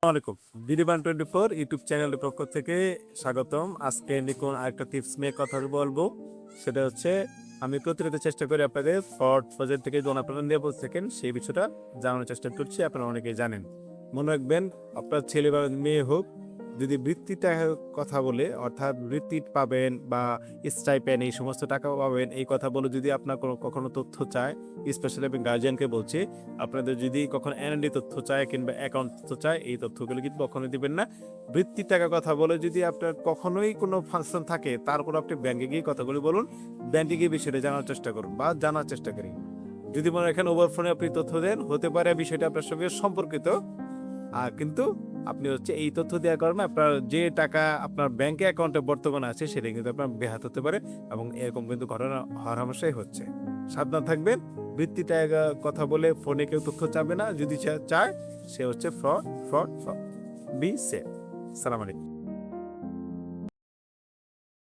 আসসালামাইকুম। বিডি124 ইউটিউব চ্যানেলের পক্ষ থেকে স্বাগতম। আজকে নিকোন আরেকটা টিপস নিয়ে কথা বলবো। সেটা হচ্ছে আমি প্রতিনিয়ত চেষ্টা করি আপনাদের ফ্রড প্রজেক্ট থেকে যখন আপনারা নিরাপদ থাকেন সেই বিষয়টা জানানোর চেষ্টা করছি। আপনারা অনেকেই জানেন। মনে রাখবেন, আপনার ছেলে বা মেয়ে হোক, যদি বৃত্তিটা কথা বলে, অর্থাৎ বৃত্তি পাবেন বা স্টাইপেন্ড এই সমস্ত টাকা পাবেন এই কথা বলে যদি আপনার কখনো তথ্য চায়, স্পেশালি আমি গার্জিয়ানকে বলছি, আপনাদের যদি কখনো এনআইডি তথ্য চায় কিংবা অ্যাকাউন্ট তথ্য চায়, এই তথ্যগুলো কিন্তু কখনোই দিবেন না। বৃত্তির টাকা কথা বলে যদি আপনার কখনোই কোনো ফাংশন থাকে, তারপর আপনি ব্যাংকে গিয়ে কথাগুলি বলুন, ব্যাংকে গিয়ে বিষয়টা জানার চেষ্টা করুন বা জানার চেষ্টা করি। যদি মনে রাখেন ওভার ফোনে আপনি তথ্য দেন, হতে পারে বিষয়টা আপনার সঙ্গে সম্পর্কিত, কিন্তু আপনি এই তথ্য দেওয়ার কারণে আপনার যে টাকা আপনার ব্যাংকে অ্যাকাউন্টে বর্তমানে আছে সেটা কিন্তু আপনার ব্যাহত হতে পারে, এবং এরকম কিন্তু ঘটনা হরহামেশাই হচ্ছে। সাবধান থাকবেন। বৃত্তি টাকা কথা বলে ফোনে কেউ তথ্য চাবে না। যদি চায়, সে fraud fraud fraud. Be safe. সালাম আলাইকুম।